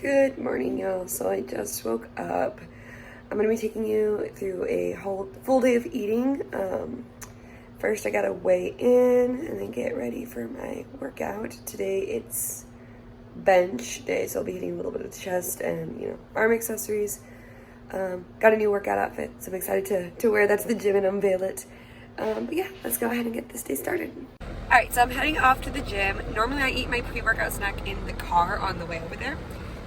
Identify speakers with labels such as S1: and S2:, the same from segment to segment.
S1: Good morning, y'all. So I just woke up. I'm gonna be taking you through a full day of eating. First I gotta weigh in and then get ready for my workout. Today it's bench day, so I'll be hitting a little bit of the chest and arm accessories. Got a new workout outfit, so I'm excited to wear that to the gym and unveil it. But yeah, let's go ahead and get this day started. Alright, so I'm heading off to the gym. Normally I eat my pre-workout snack in the car on the way over there.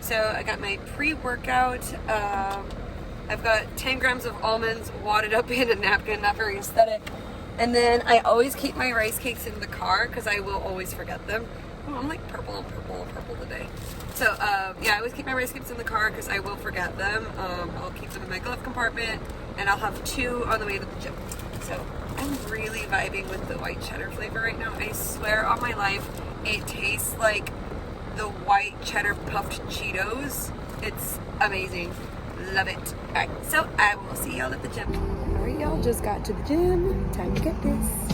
S1: So I got my pre-workout. I've got 10 grams of almonds wadded up in a napkin, not very aesthetic. And then I always keep my rice cakes in the car because I will always forget them. Oh, I'm like purple today. So yeah, I always keep my rice cakes in the car because I will forget them. I'll keep them in my glove compartment, and I'll have 2 on the way to the gym. So I'm really vibing with the white cheddar flavor right now. I swear on my life, it tastes like the white cheddar puffed Cheetos. It's amazing. Love it. Alright, so I will see y'all at the gym. Alright, y'all, just got to the gym. Time to get this.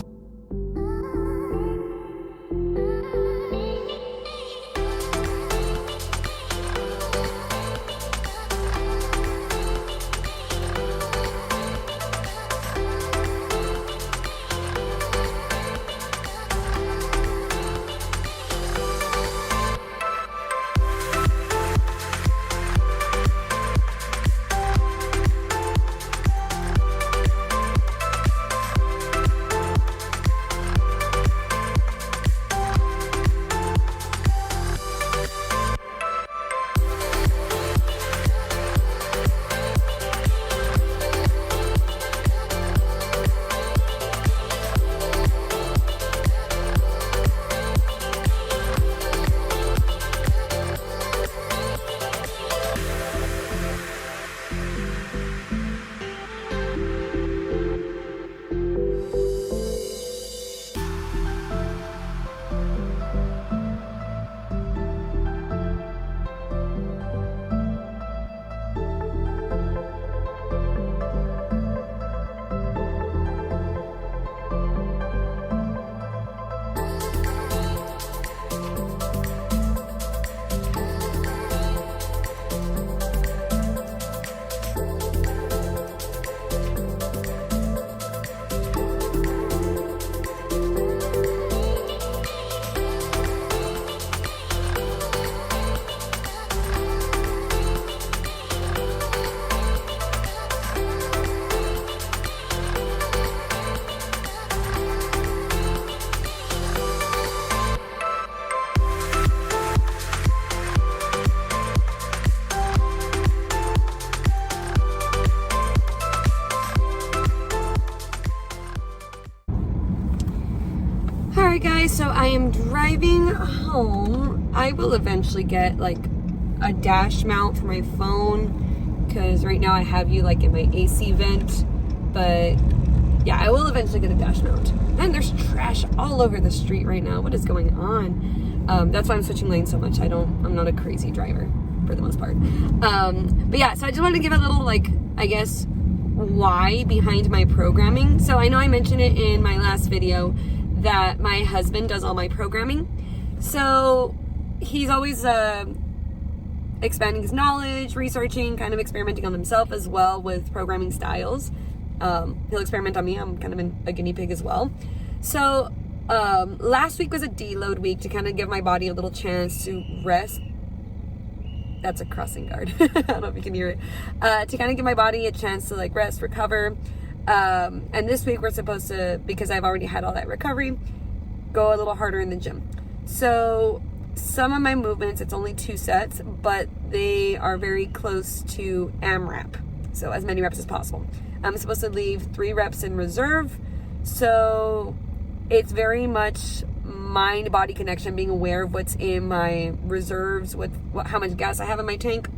S1: Alright guys, so I am driving home. I will eventually get like a dash mount for my phone because right now I have you like in my AC vent, but yeah, I will eventually get a dash mount. And there's trash all over the street right now. What is going on? That's why I'm switching lanes so much. I'm not a crazy driver for the most part. But yeah, so I just wanted to give a little like, I guess, why behind my programming. So I know I mentioned it in my last video that my husband does all my programming. So he's always expanding his knowledge, researching, kind of experimenting on himself as well with programming styles. He'll experiment on me. I'm kind of a guinea pig as well. So last week was a deload week to kind of give my body a little chance to rest. That's a crossing guard. I don't know if you can hear it. To kind of give my body a chance to like rest, recover. And this week we're supposed to, because I've already had all that recovery, go a little harder in the gym. So some of my movements, it's only 2 sets, but they are very close to AMRAP. So as many reps as possible. I'm supposed to leave 3 reps in reserve. So it's very much mind-body connection, being aware of what's in my reserves, how much gas I have in my tank,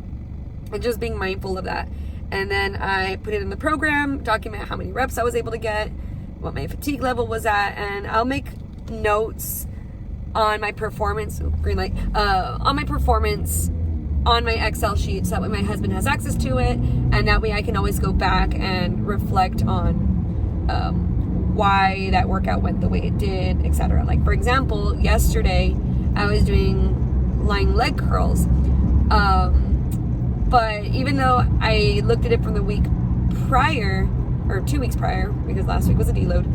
S1: and just being mindful of that. And then I put it in the program, document how many reps I was able to get, what my fatigue level was at, and I'll make notes on my performance, green light, on my performance on my Excel sheet, so that way my husband has access to it, and that way I can always go back and reflect on why that workout went the way it did, etc. Like for example, yesterday I was doing lying leg curls, But even though I looked at it from the week prior, or 2 weeks prior, because last week was a deload,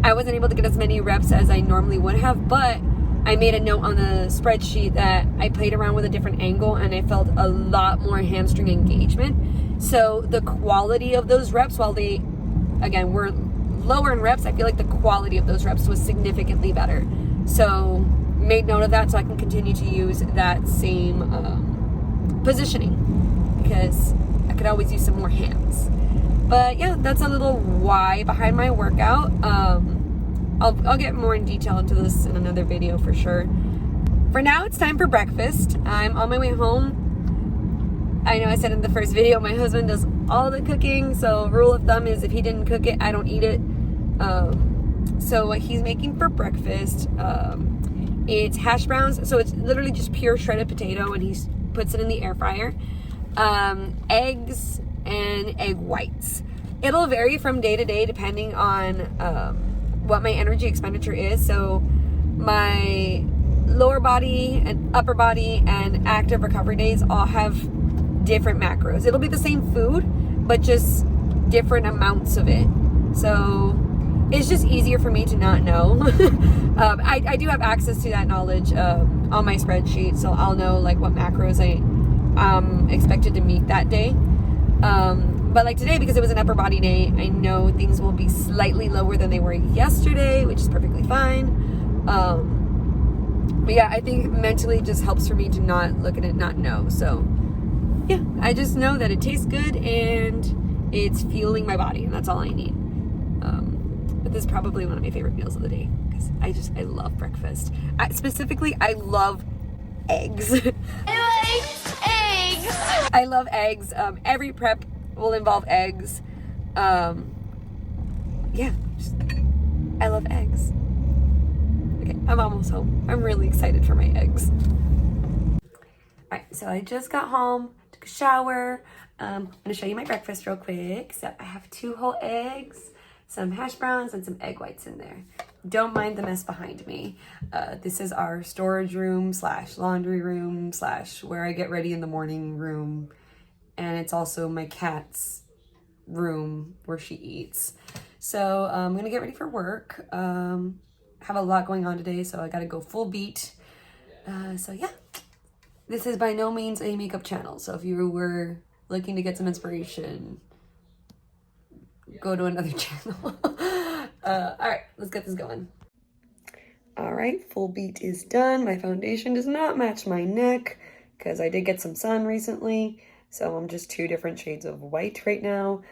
S1: I wasn't able to get as many reps as I normally would have, but I made a note on the spreadsheet that I played around with a different angle and I felt a lot more hamstring engagement. So the quality of those reps, while they, again, were lower in reps, I feel like the quality of those reps was significantly better. So made note of that so I can continue to use that same positioning, because I could always use some more hands. But yeah, that's a little why behind my workout. I'll get more in detail into this in another video for sure. For now, it's time for breakfast. I'm on my way home. I know I said in the first video, my husband does all the cooking. So rule of thumb is if he didn't cook it, I don't eat it. So what he's making for breakfast, it's hash browns. So it's literally just pure shredded potato, and he puts it in the air fryer. Eggs and egg whites. It'll vary from day to day depending on what my energy expenditure is. So my lower body and upper body and active recovery days all have different macros. It'll be the same food, but just different amounts of it. So it's just easier for me to not know. I do have access to that knowledge on my spreadsheet, so I'll know like what macros I'm expected to meet that day. But like today, because it was an upper body day, I know things will be slightly lower than they were yesterday, which is perfectly fine. But yeah, I think mentally it just helps for me to not look at it, not know. So yeah, I just know that it tastes good and it's fueling my body, and that's all I need. But this is probably one of my favorite meals of the day, because I love breakfast. Specifically, I love eggs. I love eggs. Every prep will involve eggs. Yeah, I love eggs. Okay, I'm almost home. I'm really excited for my eggs. Alright, so I just got home, took a shower. I'm gonna show you my breakfast real quick. So I have 2 whole eggs, some hash browns, and some egg whites in there. Don't mind the mess behind me. This is our storage room / laundry room / where I get ready in the morning room. And it's also my cat's room where she eats. So I'm gonna get ready for work. Have a lot going on today, so I gotta go full beat. So yeah, this is by no means a makeup channel. So if you were looking to get some inspiration, go to another channel. All right, let's get this going. All right, full beat is done. My foundation does not match my neck because I did get some sun recently. So I'm just 2 different shades of white right now.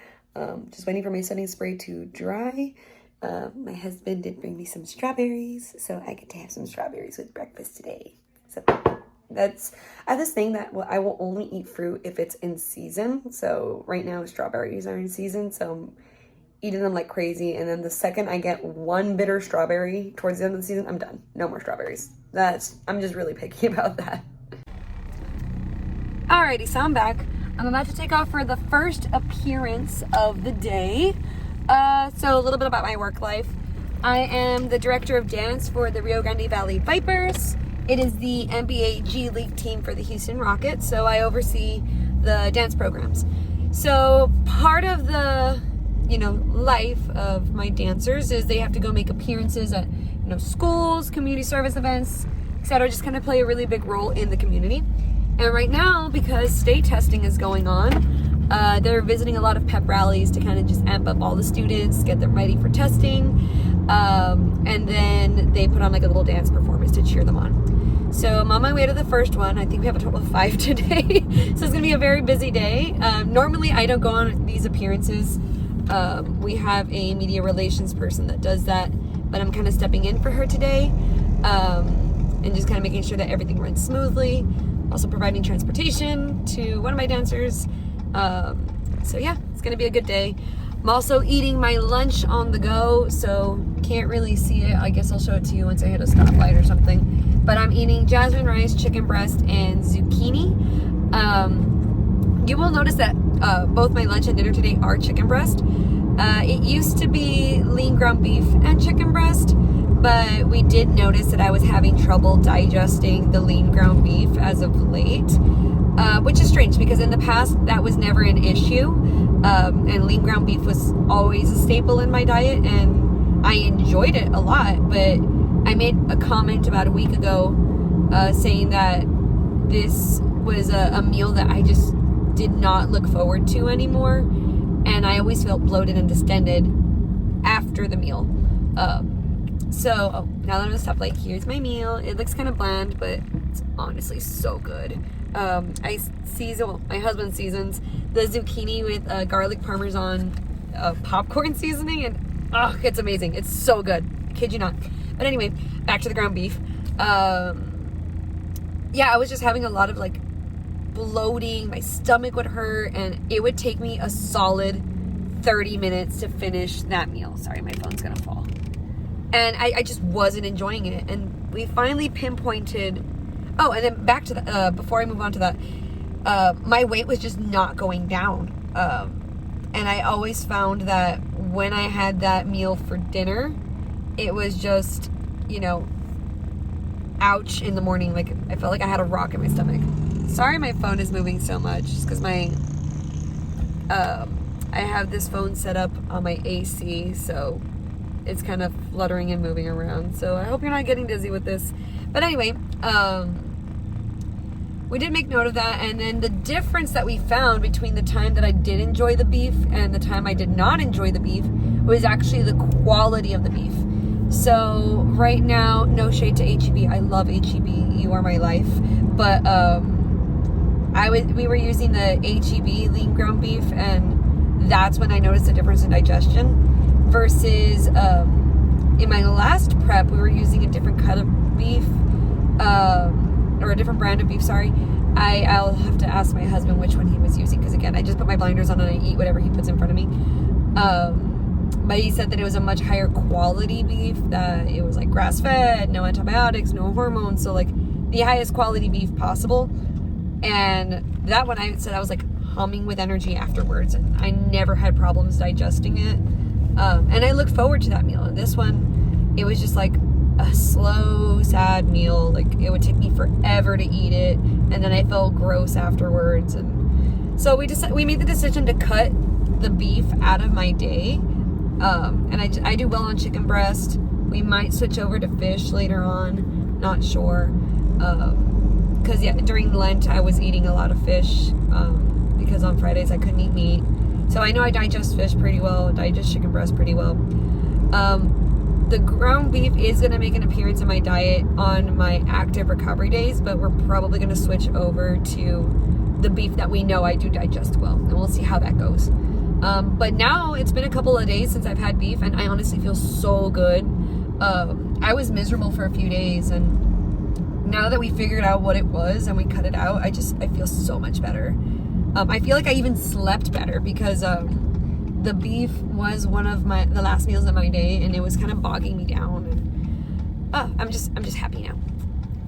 S1: Just waiting for my setting spray to dry. My husband did bring me some strawberries, so I get to have some strawberries with breakfast today. So I have this thing that I will only eat fruit if it's in season. So right now strawberries are in season, so I'm eating them like crazy. And then the second I get one bitter strawberry towards the end of the season, I'm done. No more strawberries. I'm just really picky about that. Alrighty, so I'm back. I'm about to take off for the first appearance of the day. So a little bit about my work life. I am the director of dance for the Rio Grande Valley Vipers. It is the NBA G League team for the Houston Rockets, so I oversee the dance programs. So part of the, life of my dancers is they have to go make appearances at, schools, community service events, etc. Just kind of play a really big role in the community. And right now, because state testing is going on, they're visiting a lot of pep rallies to kind of just amp up all the students, get them ready for testing. And then they put on like a little dance performance to cheer them on. So I'm on my way to the first one. I think we have a total of 5 today. So it's gonna be a very busy day. Normally I don't go on these appearances. We have a media relations person that does that, but I'm kind of stepping in for her today. And just kind of making sure that everything runs smoothly. Also providing transportation to one of my dancers. So yeah, it's gonna be a good day. I'm also eating my lunch on the go, so can't really see it. I guess I'll show it to you once I hit a stoplight or something. But I'm eating jasmine rice, chicken breast, and zucchini. You will notice that both my lunch and dinner today are chicken breast. It used to be lean ground beef and chicken breast, but we did notice that I was having trouble digesting the lean ground beef as of late. which is strange because in the past that was never an issue, and lean ground beef was always a staple in my diet, and I enjoyed it a lot. But I made a comment about a week ago saying that this was a meal that I just did not look forward to anymore, and I always felt bloated and distended after the meal. So now that I'm gonna stop, like, here's my meal. It looks kind of bland, but it's honestly so good. My husband seasons the zucchini with garlic parmesan popcorn seasoning, and it's amazing. It's so good. Kid you not. But anyway, back to the ground beef. Yeah, I was just having a lot of like bloating. My stomach would hurt, and it would take me a solid 30 minutes to finish that meal. Sorry, my phone's gonna fall. And I just wasn't enjoying it. And we finally pinpointed. Oh, and then back to the, before I move on to that, my weight was just not going down. And I always found that when I had that meal for dinner, it was just, ouch in the morning. Like, I felt like I had a rock in my stomach. Sorry my phone is moving so much. Just because I have this phone set up on my AC, so it's kind of fluttering and moving around. So I hope you're not getting dizzy with this. But anyway, we did make note of that. And then the difference that we found between the time that I did enjoy the beef and the time I did not enjoy the beef was actually the quality of the beef. So right now, no shade to H-E-B. I love H-E-B. You are my life. But we were using the H-E-B lean ground beef, and that's when I noticed a difference in digestion. Versus in my last prep, we were using a different cut of beef, or a different brand of beef, sorry. I'll have to ask my husband which one he was using, because again, I just put my blinders on and I eat whatever he puts in front of me. But he said that it was a much higher quality beef, that it was like grass-fed, no antibiotics, no hormones, so like the highest quality beef possible. And that one, I said I was like humming with energy afterwards, and I never had problems digesting it. And I look forward to that meal. And this one, it was just like a slow, sad meal. Like, it would take me forever to eat it, and then I felt gross afterwards. And so we made the decision to cut the beef out of my day. And I do well on chicken breast. We might switch over to fish later on, not sure. Because during Lent I was eating a lot of fish, because on Fridays I couldn't eat meat. So I know I digest fish pretty well, digest chicken breast pretty well. The ground beef is going to make an appearance in my diet on my active recovery days, but we're probably going to switch over to the beef that we know I do digest well, and we'll see how that goes. But now it's been a couple of days since I've had beef, and I honestly feel so good. I was miserable for a few days, and now that we figured out what it was and we cut it out, I feel so much better. I feel like I even slept better because the beef was one of the last meals of my day, and it was kind of bogging me down. And I'm just happy now.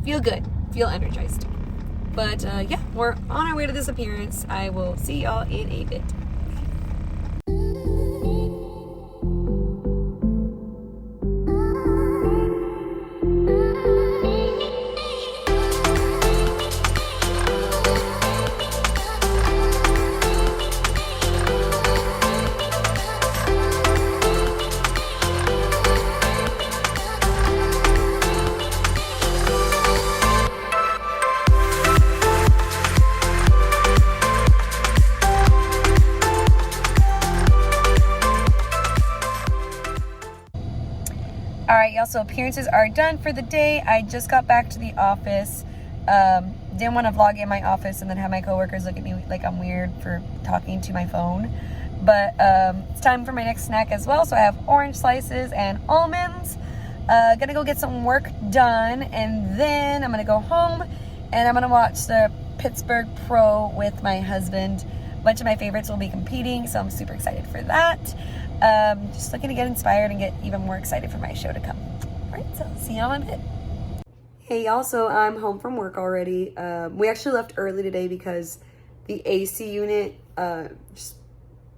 S1: Feel good. Feel energized. But yeah, we're on our way to this appearance. I will see y'all in a bit. Alright, y'all, so appearances are done for the day. I just got back to the office. Didn't want to vlog in my office and then have my coworkers look at me like I'm weird for talking to my phone. But it's time for my next snack as well. So I have orange slices and almonds. Gonna go get some work done, and then I'm gonna go home and I'm gonna watch the Pittsburgh Pro with my husband. A bunch of my favorites will be competing, so I'm super excited for that. Just looking to get inspired and get even more excited for my show to come. All right, so see y'all in a bit. Hey y'all, so I'm home from work already. We actually left early today because the AC unit just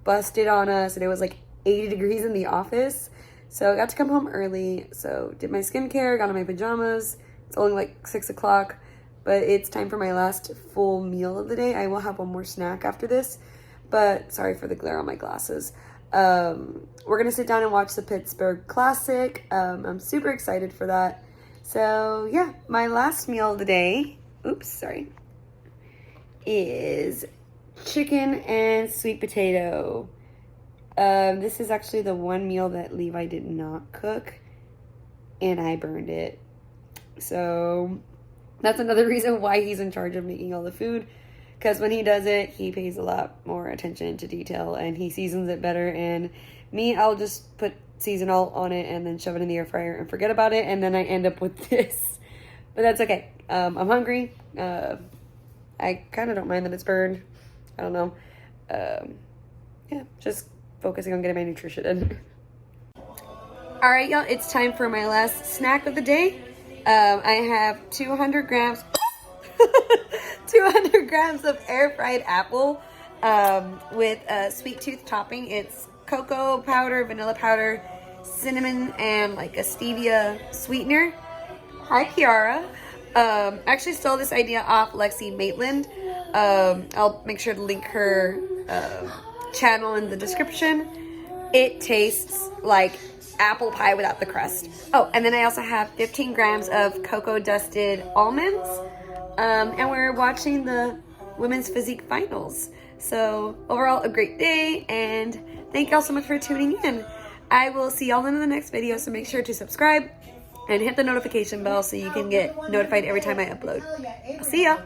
S1: busted on us, and it was like 80 degrees in the office. So I got to come home early. So did my skincare, got on my pajamas. It's only like 6 o'clock. but it's time for my last full meal of the day. I will have one more snack after this, but sorry for the glare on my glasses. We're gonna sit down and watch the Pittsburgh Classic. I'm super excited for that. So yeah, my last meal of the day, is chicken and sweet potato. This is actually the one meal that Levi did not cook, and I burned it. So that's another reason why he's in charge of making all the food, because when he does it, he pays a lot more attention to detail and he seasons it better. And me, I'll just put seasonal on it and then shove it in the air fryer and forget about it, and then I end up with this. But that's okay. I'm hungry. I kind of don't mind that it's burned. I don't know. Yeah, just focusing on getting my nutrition in. All right, y'all, it's time for my last snack of the day. I have 200 grams 200 grams of air-fried apple with a sweet tooth topping. It's cocoa powder, vanilla powder, cinnamon, and like a stevia sweetener. Hi, Kiara. Actually stole this idea off Lexie Maitfield. I'll make sure to link her channel in the description. It tastes like apple pie without the crust. Oh, and then I also have 15 grams of cocoa dusted almonds. And we're watching the women's physique finals. So overall, a great day, and thank y'all so much for tuning in. I will see y'all in the next video, so make sure to subscribe and hit the notification bell so you can get notified every time I upload. I'll see ya.